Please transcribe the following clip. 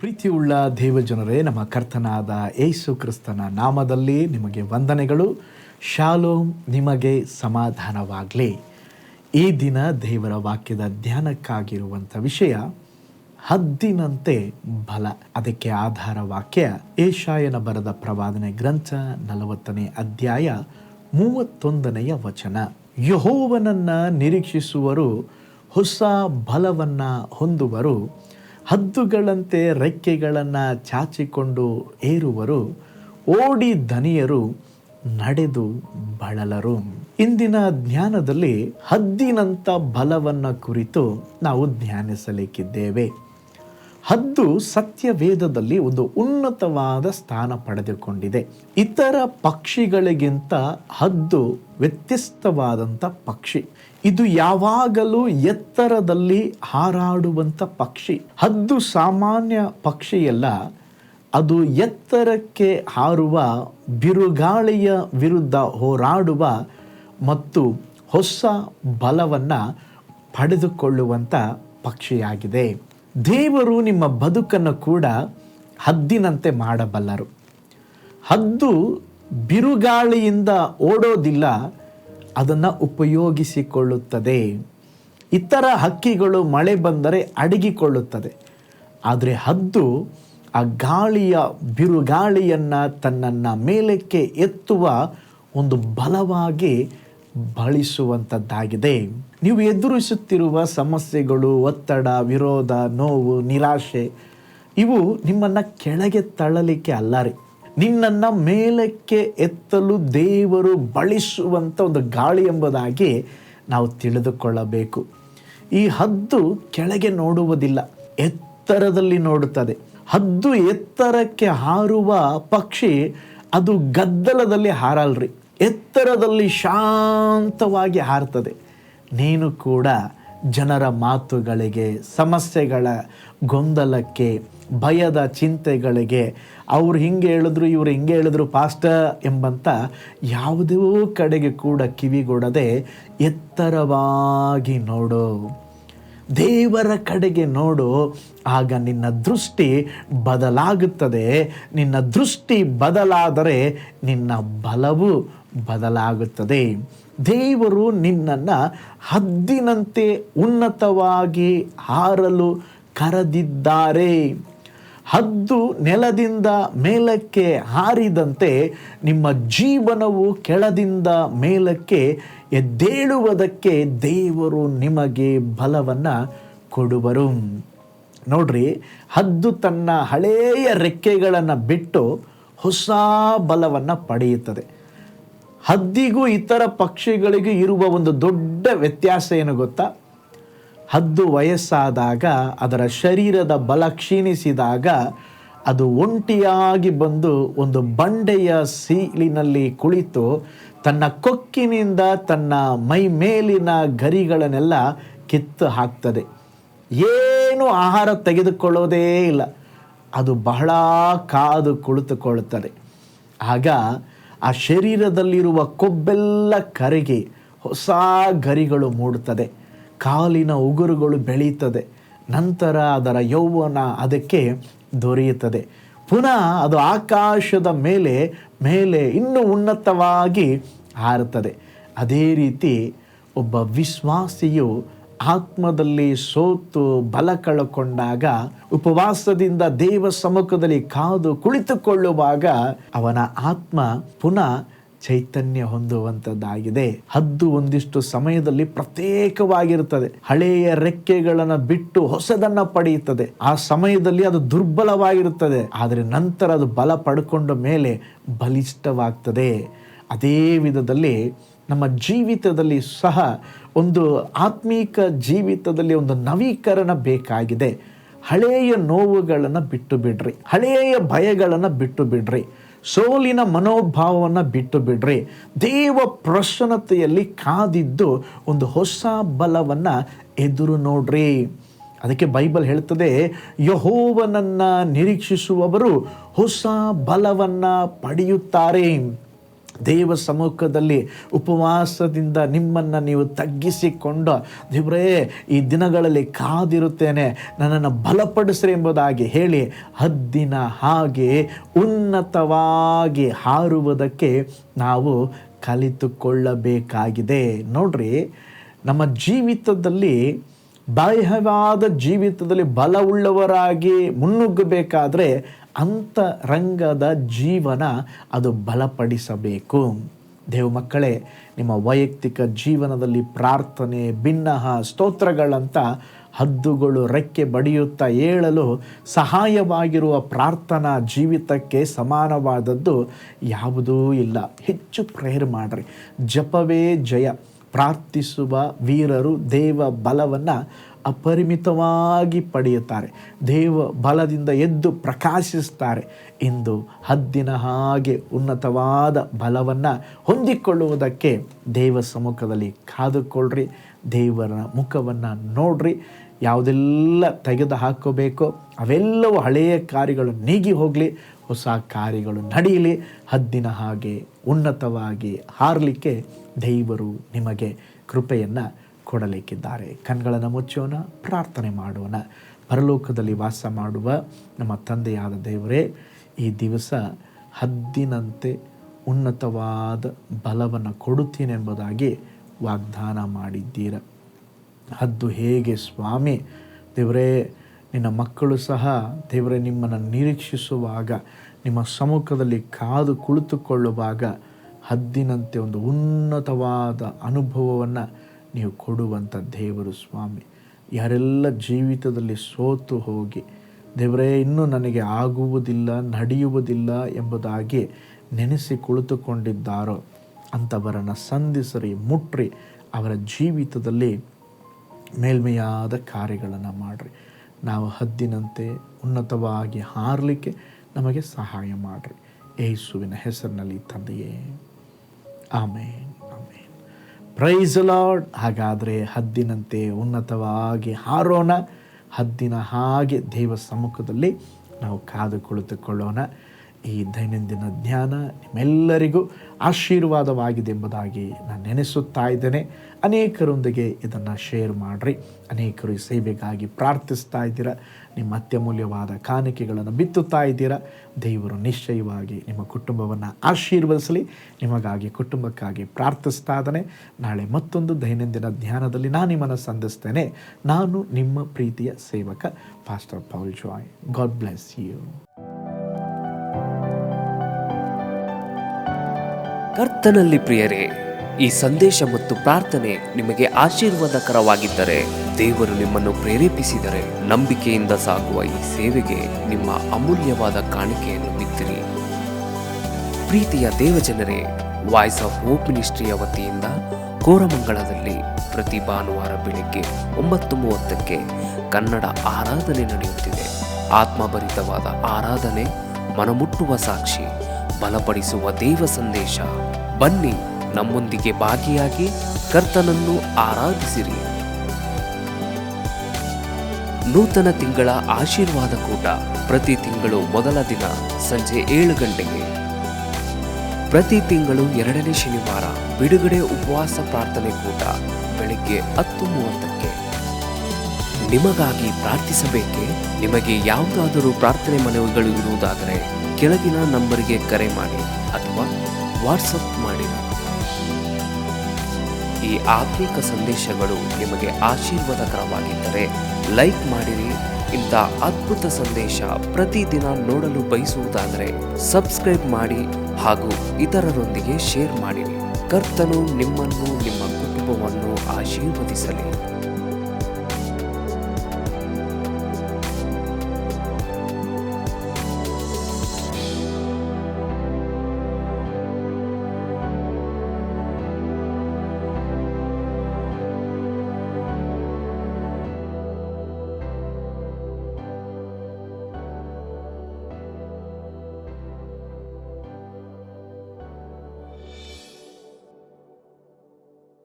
ಪ್ರೀತಿಯುಳ್ಳ ದೇವಜನರೇ, ನಮ್ಮ ಕರ್ತನಾದ ಯೇಸು ಕ್ರಿಸ್ತನ ನಾಮದಲ್ಲಿ ನಿಮಗೆ ವಂದನೆಗಳು. ಶಾಲೋಮ್, ನಿಮಗೆ ಸಮಾಧಾನವಾಗಲಿ. ಈ ದಿನ ದೇವರ ವಾಕ್ಯದ ಧ್ಯಾನಕ್ಕಾಗಿರುವಂಥ ವಿಷಯ ಹದ್ದಿನಂತೆ ಬಲ. ಅದಕ್ಕೆ ಆಧಾರ ವಾಕ್ಯ ಯೆಶಾಯನ ಬರೆದ ಪ್ರವಾದನೆ ಗ್ರಂಥ 40ನೇ ಅಧ್ಯಾಯ 31ನೇ ವಚನ. ಯೆಹೋವನನ್ನ ನಿರೀಕ್ಷಿಸುವರು ಹೊಸ ಬಲವನ್ನ ಹೊಂದುವರು, ಹದ್ದುಗಳಂತೆ ರೆಕ್ಕೆಗಳನ್ನು ಚಾಚಿಕೊಂಡು ಏರುವರು, ಓಡಿ ದನಿಯರು, ನಡೆದು ಬಳಲರು. ಇಂದಿನ ಜ್ಞಾನದಲ್ಲಿ ಹದ್ದಿನಂಥ ಬಲವನ್ನು ಕುರಿತು ನಾವು ಧ್ಯಾನಿಸಲಿಕ್ಕಿದ್ದೇವೆ. ಹದ್ದು ಸತ್ಯವೇದದಲ್ಲಿ ಒಂದು ಉನ್ನತವಾದ ಸ್ಥಾನ ಪಡೆದುಕೊಂಡಿದೆ. ಇತರ ಪಕ್ಷಿಗಳಿಗಿಂತ ಹದ್ದು ವ್ಯತ್ಯಸ್ತವಾದಂಥ ಪಕ್ಷಿ. ಇದು ಯಾವಾಗಲೂ ಎತ್ತರದಲ್ಲಿ ಹಾರಾಡುವಂಥ ಪಕ್ಷಿ. ಹದ್ದು ಸಾಮಾನ್ಯ ಪಕ್ಷಿಯಲ್ಲ. ಅದು ಎತ್ತರಕ್ಕೆ ಹಾರುವ, ಬಿರುಗಾಳಿಯ ವಿರುದ್ಧ ಹೋರಾಡುವ ಮತ್ತು ಹೊಸ ಬಲವನ್ನು ಪಡೆದುಕೊಳ್ಳುವಂಥ ಪಕ್ಷಿಯಾಗಿದೆ. ದೇವರು ನಿಮ್ಮ ಬದುಕನ್ನು ಕೂಡ ಹದ್ದಿನಂತೆ ಮಾಡಬಲ್ಲರು. ಹದ್ದು ಬಿರುಗಾಳಿಯಿಂದ ಓಡೋದಿಲ್ಲ, ಅದನ್ನು ಉಪಯೋಗಿಸಿಕೊಳ್ಳುತ್ತದೆ. ಇತರ ಹಕ್ಕಿಗಳು ಮಳೆ ಬಂದರೆ ಅಡಗಿಕೊಳ್ಳುತ್ತದೆ, ಆದರೆ ಹದ್ದು ಆ ಗಾಳಿಯ ಬಿರುಗಾಳಿಯನ್ನು ತನ್ನನ್ನು ಮೇಲಕ್ಕೆ ಎತ್ತುವ ಒಂದು ಬಲವಾಗಿ ಬಳಸುವಂಥದ್ದಾಗಿದೆ. ನೀವು ಎದುರಿಸುತ್ತಿರುವ ಸಮಸ್ಯೆಗಳು, ಒತ್ತಡ, ವಿರೋಧ, ನೋವು, ನಿರಾಶೆ ಇವು ನಿಮ್ಮನ್ನು ಕೆಳಗೆ ತಳ್ಳಲಿಕ್ಕೆ ಅಲ್ಲ ರೀ, ನಿನ್ನನ್ನು ಮೇಲಕ್ಕೆ ಎತ್ತಲು ದೇವರು ಬಳಸುವಂಥ ಒಂದು ಗಾಳಿ ಎಂಬುದಾಗಿ ನಾವು ತಿಳಿದುಕೊಳ್ಳಬೇಕು. ಈ ಹದ್ದು ಕೆಳಗೆ ನೋಡುವುದಿಲ್ಲ, ಎತ್ತರದಲ್ಲಿ ನೋಡುತ್ತದೆ. ಹದ್ದು ಎತ್ತರಕ್ಕೆ ಹಾರುವ ಪಕ್ಷಿ, ಅದು ಗದ್ದಲದಲ್ಲಿ ಹಾರಲ್ರಿ, ಎತ್ತರದಲ್ಲಿ ಶಾಂತವಾಗಿ ಹಾರ್ತದೆ. ನೀನು ಕೂಡ ಜನರ ಮಾತುಗಳಿಗೆ, ಸಮಸ್ಯೆಗಳ ಗೊಂದಲಕ್ಕೆ, ಭಯದ ಚಿಂತೆಗಳಿಗೆ, ಅವ್ರು ಹಿಂಗೆ ಹೇಳಿದ್ರು, ಇವರು ಹಿಂಗೆ ಹೇಳಿದ್ರು ಪಾಸ್ಟರ್ ಎಂಬಂಥ ಯಾವುದೇ ಕಡೆಗೆ ಕೂಡ ಕಿವಿಗೊಡದೆ ಎತ್ತರವಾಗಿ ನೋಡು, ದೇವರ ಕಡೆಗೆ ನೋಡು. ಆಗ ನಿನ್ನ ದೃಷ್ಟಿ ಬದಲಾಗುತ್ತದೆ. ನಿನ್ನ ದೃಷ್ಟಿ ಬದಲಾದರೆ ನಿನ್ನ ಬಲವು ಬದಲಾಗುತ್ತದೆ. ದೇವರು ನಿನ್ನನ್ನು ಹದ್ದಿನಂತೆ ಉನ್ನತವಾಗಿ ಹಾರಲು ಕರೆದಿದ್ದಾರೆ. ಹದ್ದು ನೆಲದಿಂದ ಮೇಲಕ್ಕೆ ಹಾರಿದಂತೆ ನಿಮ್ಮ ಜೀವನವು ಕೆಳದಿಂದ ಮೇಲಕ್ಕೆ ಎದ್ದೇಳುವುದಕ್ಕೆ ದೇವರು ನಿಮಗೆ ಬಲವನ್ನು ಕೊಡುವರು. ನೋಡ್ರಿ, ಹದ್ದು ತನ್ನ ಹಳೆಯ ರೆಕ್ಕೆಗಳನ್ನು ಬಿಟ್ಟು ಹೊಸ ಬಲವನ್ನು ಪಡೆಯುತ್ತದೆ. ಹದ್ದಿಗೂ ಇತರ ಪಕ್ಷಿಗಳಿಗೂ ಇರುವ ಒಂದು ದೊಡ್ಡ ವ್ಯತ್ಯಾಸ ಏನು ಗೊತ್ತಾ? ಹದ್ದು ವಯಸ್ಸಾದಾಗ, ಅದರ ಶರೀರದ ಬಲ ಕ್ಷೀಣಿಸಿದಾಗ ಅದು ಒಂಟಿಯಾಗಿ ಬಂದು ಒಂದು ಬಂಡೆಯ ಸೀಲಿನಲ್ಲಿ ಕುಳಿತು ತನ್ನ ಕೊಕ್ಕಿನಿಂದ ತನ್ನ ಮೈ ಮೇಲಿನ ಗರಿಗಳನ್ನೆಲ್ಲ ಕಿತ್ತು ಹಾಕ್ತದೆ. ಏನು ಆಹಾರ ತೆಗೆದುಕೊಳ್ಳೋದೇ ಇಲ್ಲ, ಅದು ಬಹಳ ಕಾದು ಕುಳಿತುಕೊಳ್ಳುತ್ತದೆ. ಆಗ ಆ ಶರೀರದಲ್ಲಿರುವ ಕೊಬ್ಬೆಲ್ಲ ಕರಗಿ ಹೊಸ ಗರಿಗಳು ಮೂಡುತ್ತದೆ, ಕಾಲಿನ ಉಗುರುಗಳು ಬೆಳೆಯುತ್ತದೆ. ನಂತರ ಅದರ ಯೌವನ ಅದಕ್ಕೆ ದೊರೆಯುತ್ತದೆ. ಪುನಃ ಅದು ಆಕಾಶದ ಮೇಲೆ ಇನ್ನೂ ಉನ್ನತವಾಗಿ ಹಾರುತ್ತದೆ. ಅದೇ ರೀತಿ ಒಬ್ಬ ವಿಶ್ವಾಸಿಯು ಆತ್ಮದಲ್ಲಿ ಸೋತು ಬಲ ಕಳಕೊಂಡಾಗ, ಉಪವಾಸದಿಂದ ದೇವ ಸಮ್ಮುಖದಲ್ಲಿ ಕಾದು ಕುಳಿತುಕೊಳ್ಳುವಾಗ ಅವನ ಆತ್ಮ ಪುನಃ ಚೈತನ್ಯ ಹೊಂದುವಂಥದ್ದಾಗಿದೆ. ಹದ್ದು ಒಂದಿಷ್ಟು ಸಮಯದಲ್ಲಿ ಪ್ರತ್ಯೇಕವಾಗಿರುತ್ತದೆ, ಹಳೆಯ ರೆಕ್ಕೆಗಳನ್ನು ಬಿಟ್ಟು ಹೊಸದನ್ನು ಪಡೆಯುತ್ತದೆ. ಆ ಸಮಯದಲ್ಲಿ ಅದು ದುರ್ಬಲವಾಗಿರುತ್ತದೆ, ಆದರೆ ನಂತರ ಅದು ಬಲ ಪಡ್ಕೊಂಡ ಮೇಲೆ ಬಲಿಷ್ಠವಾಗ್ತದೆ. ಅದೇ ವಿಧದಲ್ಲಿ ನಮ್ಮ ಜೀವಿತದಲ್ಲಿ ಸಹ ಒಂದು ಆತ್ಮೀಕ ಜೀವಿತದಲ್ಲಿ ಒಂದು ನವೀಕರಣ ಬೇಕಾಗಿದೆ. ಹಳೆಯ ನೋವುಗಳನ್ನು ಬಿಟ್ಟು ಬಿಡ್ರಿ, ಹಳೆಯ ಭಯಗಳನ್ನು ಬಿಟ್ಟು ಬಿಡ್ರಿ, ಸೋಲಿನ ಮನೋಭಾವವನ್ನು ಬಿಟ್ಟು ಬಿಡ್ರಿ. ದೇವ ಪ್ರಸನ್ನತೆಯಲ್ಲಿ ಕಾದಿದ್ದು ಒಂದು ಹೊಸ ಬಲವನ್ನು ಎದುರು ನೋಡ್ರಿ. ಅದಕ್ಕೆ ಬೈಬಲ್ ಹೇಳ್ತದೆ, ಯೆಹೋವನನ್ನು ನಿರೀಕ್ಷಿಸುವವರು ಹೊಸ ಬಲವನ್ನು ಪಡೆಯುತ್ತಾರೆ. ದೇವ ಸಮ್ಮುಖದಲ್ಲಿ ಉಪವಾಸದಿಂದ ನಿಮ್ಮನ್ನು ನೀವು ತಗ್ಗಿಸಿಕೊಂಡು, ದೇವರೇ ಈ ದಿನಗಳಲ್ಲಿ ಕಾದಿರುತ್ತೇನೆ, ನನ್ನನ್ನು ಬಲಪಡಿಸ್ರಿ ಎಂಬುದಾಗಿ ಹೇಳಿ ಹದ್ದಿನ ಹಾಗೆ ಉನ್ನತವಾಗಿ ಹಾರುವುದಕ್ಕೆ ನಾವು ಕಲಿತುಕೊಳ್ಳಬೇಕಾಗಿದೆ. ನೋಡ್ರಿ, ನಮ್ಮ ಜೀವಿತದಲ್ಲಿ ಬಾಹ್ಯವಾದ ಜೀವಿತದಲ್ಲಿ ಬಲವುಳ್ಳವರಾಗಿ ಮುನ್ನುಗ್ಗಬೇಕಾದ್ರೆ ಅಂತರಂಗದ ಜೀವನ ಅದು ಬಲಪಡಿಸಬೇಕು. ದೇವ ಮಕ್ಕಳೇ, ನಿಮ್ಮ ವೈಯಕ್ತಿಕ ಜೀವನದಲ್ಲಿ ಪ್ರಾರ್ಥನೆ, ಬಿನ್ನಹ, ಸ್ತೋತ್ರಗಳಂತ ಹದ್ದುಗಳು ರೆಕ್ಕೆ ಬಡಿಯುತ್ತಾ ಏಳಲು ಸಹಾಯವಾಗಿರುವ ಪ್ರಾರ್ಥನಾ ಜೀವಿತಕ್ಕೆ ಸಮಾನವಾದದ್ದು ಯಾವುದೂ ಇಲ್ಲ. ಹೆಚ್ಚು ಪ್ರೇಯರ್ ಮಾಡಿರಿ. ಜಪವೇ ಜಯ. ಪ್ರಾರ್ಥಿಸುವ ವೀರರು ದೇವ ಬಲವನ್ನು ಅಪರಿಮಿತವಾಗಿ ಪಡೆಯುತ್ತಾರೆ. ದೇವ ಬಲದಿಂದ ಎದ್ದು ಪ್ರಕಾಶಿಸ್ತಾರೆ. ಇಂದು ಹದ್ದಿನ ಹಾಗೆ ಉನ್ನತವಾದ ಬಲವನ್ನು ಹೊಂದಿಕೊಳ್ಳುವುದಕ್ಕೆ ದೇವ ಸಮ್ಮುಖದಲ್ಲಿ ಕಾದುಕೊಳ್ಳ್ರಿ. ದೇವರ ಮುಖವನ್ನು ನೋಡ್ರಿ. ಯಾವುದೆಲ್ಲ ತೆಗೆದು ಹಾಕೋಬೇಕೋ ಅವೆಲ್ಲವೂ ಹಳೆಯ ಕಾರ್ಯಗಳು ನೀಗಿ ಹೋಗಲಿ, ಹೊಸ ಕಾರ್ಯಗಳು ನಡೆಯಲಿ. ಹದ್ದಿನ ಹಾಗೆ ಉನ್ನತವಾಗಿ ಹಾರಲಿಕ್ಕೆ ದೇವರು ನಿಮಗೆ ಕೃಪೆಯನ್ನು ಕೊಡಲಿಕ್ಕಿದ್ದಾರೆ. ಕಣ್ಗಳನ್ನು ಮುಚ್ಚೋಣ, ಪ್ರಾರ್ಥನೆ ಮಾಡೋಣ. ಪರಲೋಕದಲ್ಲಿ ವಾಸ ಮಾಡುವ ನಮ್ಮ ತಂದೆಯಾದ ದೇವರೇ, ಈ ದಿವಸ ಹದ್ದಿನಂತೆ ಉನ್ನತವಾದ ಬಲವನ್ನು ಕೊಡುತ್ತೀನಿ ಎಂಬುದಾಗಿ ವಾಗ್ದಾನ ಮಾಡಿದ್ದೀರ. ಹದ್ದು ಹೇಗೆ ಸ್ವಾಮಿ ದೇವರೇ, ನಿನ್ನ ಮಕ್ಕಳು ಸಹ ದೇವರೇ ನಿಮ್ಮನ್ನು ನಿರೀಕ್ಷಿಸುವಾಗ, ನಿಮ್ಮ ಸಮ್ಮುಖದಲ್ಲಿ ಕಾದು ಕುಳಿತುಕೊಳ್ಳುವಾಗ ಹದ್ದಿನಂತೆ ಒಂದು ಉನ್ನತವಾದ ಅನುಭವವನ್ನು ನೀವು ಕೊಡುವಂಥ ದೇವರು ಸ್ವಾಮಿ. ಯಾರೆಲ್ಲ ಜೀವಿತದಲ್ಲಿ ಸೋತು ಹೋಗಿ ದೇವರೇ ಇನ್ನೂ ನನಗೆ ಆಗುವುದಿಲ್ಲ, ನಡೆಯುವುದಿಲ್ಲ ಎಂಬುದಾಗಿ ನೆನೆಸಿ ಕುಳಿತುಕೊಂಡಿದ್ದಾರೋ ಅಂಥವರನ್ನು ಸಂಧಿಸರಿ, ಮುಟ್ರಿ. ಅವರ ಜೀವಿತದಲ್ಲಿ ಮೇಲ್ಮೆಯಾದ ಕಾರ್ಯಗಳನ್ನು ಮಾಡಿರಿ. ನಾವು ಹದ್ದಿನಂತೆ ಉನ್ನತವಾಗಿ ಹಾರಲಿಕ್ಕೆ ನಮಗೆ ಸಹಾಯ ಮಾಡಿರಿ. ಯೇಸುವಿನ ಹೆಸರಿನಲ್ಲಿ ತಂದೆಯೇ, ಆಮೇನ್, ಆಮೇನ್. Praise the lord. ಹಾಗಾದರೆ ಹದ್ದಿನಂತೆ ಉನ್ನತವಾಗಿ ಹಾರೋಣ. ಹದ್ದಿನ ಹಾಗೆ ದೇವ ಸಮ್ಮುಖದಲ್ಲಿ ನಾವು ಕಾದು ಕುಳಿತುಕೊಳ್ಳೋಣ. ಈ ದೈನಂದಿನ ಧ್ಯಾನ ನಿಮ್ಮೆಲ್ಲರಿಗೂ ಆಶೀರ್ವಾದವಾಗಿದೆ ಎಂಬುದಾಗಿ ನಾನು ನೆನೆಸುತ್ತಾ ಇದ್ದೇನೆ. ಅನೇಕರೊಂದಿಗೆ ಇದನ್ನು ಶೇರ್ ಮಾಡಿರಿ. ಅನೇಕರು ಈ ಸೇವೆಗಾಗಿ ಪ್ರಾರ್ಥಿಸ್ತಾ ಇದ್ದೀರಾ. ನಿಮ್ಮ ಅತ್ಯಮೂಲ್ಯವಾದ ಕಾಣಿಕೆಗಳನ್ನು ಬಿತ್ತುತ್ತಾ ಇದ್ದೀರಾ. ದೇವರು ನಿಶ್ಚಯವಾಗಿ ನಿಮ್ಮ ಕುಟುಂಬವನ್ನು ಆಶೀರ್ವದಿಸಲಿ. ನಿಮಗಾಗಿ, ಕುಟುಂಬಕ್ಕಾಗಿ ಪ್ರಾರ್ಥಿಸ್ತಾ ಇದ್ದಾನೆ. ನಾಳೆ ಮತ್ತೊಂದು ದೈನಂದಿನ ಧ್ಯಾನದಲ್ಲಿ ನಾನು ನಿಮ್ಮನ್ನು ಸಂಧಿಸ್ತೇನೆ. ನಾನು ನಿಮ್ಮ ಪ್ರೀತಿಯ ಸೇವಕ pastor Paul Joy. God bless you. ಕರ್ತನಲ್ಲಿ ಪ್ರಿಯರೇ, ಈ ಸಂದೇಶ ಮತ್ತು ಪ್ರಾರ್ಥನೆ ನಿಮಗೆ ಆಶೀರ್ವಾದಕರವಾಗಿದ್ದರೆ, ದೇವರು ನಿಮ್ಮನ್ನು ಪ್ರೇರೇಪಿಸಿದರೆ, ನಂಬಿಕೆಯಿಂದ ಸಾಗುವ ಈ ಸೇವೆಗೆ ನಿಮ್ಮ ಅಮೂಲ್ಯವಾದ ಕಾಣಿಕೆಯನ್ನು ಬಿತ್ತಿರಿ. ಪ್ರೀತಿಯ ದೇವಜನರೇ, ವಾಯ್ಸ್ ಆಫ್ ಹೋಪ್ ಮಿನಿಸ್ಟ್ರಿಯ ವತಿಯಿಂದ ಕೋರಮಂಗಲದಲ್ಲಿ ಪ್ರತಿ ಭಾನುವಾರ ಬೆಳಿಗ್ಗೆ 9:30ಕ್ಕೆ ಕನ್ನಡ ಆರಾಧನೆ ನಡೆಯುತ್ತಿದೆ. ಆತ್ಮಭರಿತವಾದ ಆರಾಧನೆ, ಮನಮುಟ್ಟುವ ಸಾಕ್ಷಿ, ಬಲಪಡಿಸುವ ದೇವ ಸಂದೇಶ. ಬನ್ನಿ, ನಮ್ಮೊಂದಿಗೆ ಭಾಗಿಯಾಗಿ ಕರ್ತನನ್ನು ಆರಾಧಿಸಿರಿ. ನೂತನ ತಿಂಗಳ ಆಶೀರ್ವಾದ ಕೂಟ ಪ್ರತಿ ತಿಂಗಳು ಮೊದಲ ದಿನ ಸಂಜೆ 7 ಗಂಟೆಗೆ. ಪ್ರತಿ ತಿಂಗಳು 2ನೇ ಶನಿವಾರ ಬಿಡುಗಡೆ ಉಪವಾಸ ಪ್ರಾರ್ಥನೆ ಕೂಟ ಬೆಳಿಗ್ಗೆ 10:30ಕ್ಕೆ. ನಿಮಗಾಗಿ ಪ್ರಾರ್ಥಿಸಬೇಕೆ? ನಿಮಗೆ ಯಾವುದಾದರೂ ಪ್ರಾರ್ಥನೆ ಮನವಿಗಳು ಇರುವುದಾದರೆ ಕೆಳಗಿನ ನಂಬರಿಗೆ ಕರೆ ಮಾಡಿ ಅಥವಾ ವಾಟ್ಸಪ್ ಮಾಡಿ. ಈ ಆತ್ಮಿಕ ಸಂದೇಶಗಳು ನಿಮಗೆ ಆಶೀರ್ವಾದಕರವಾಗಿದ್ದರೆ ಲೈಕ್ ಮಾಡಿರಿ. ಇಂಥ ಅದ್ಭುತ ಸಂದೇಶ ಪ್ರತಿದಿನ ನೋಡಲು ಬಯಸುವುದಾದರೆ ಸಬ್ಸ್ಕ್ರೈಬ್ ಮಾಡಿ ಹಾಗೂ ಇತರರೊಂದಿಗೆ ಶೇರ್ ಮಾಡಿರಿ. ಕರ್ತನು ನಿಮ್ಮನ್ನು, ನಿಮ್ಮ ಕುಟುಂಬವನ್ನು ಆಶೀರ್ವದಿಸಲಿ.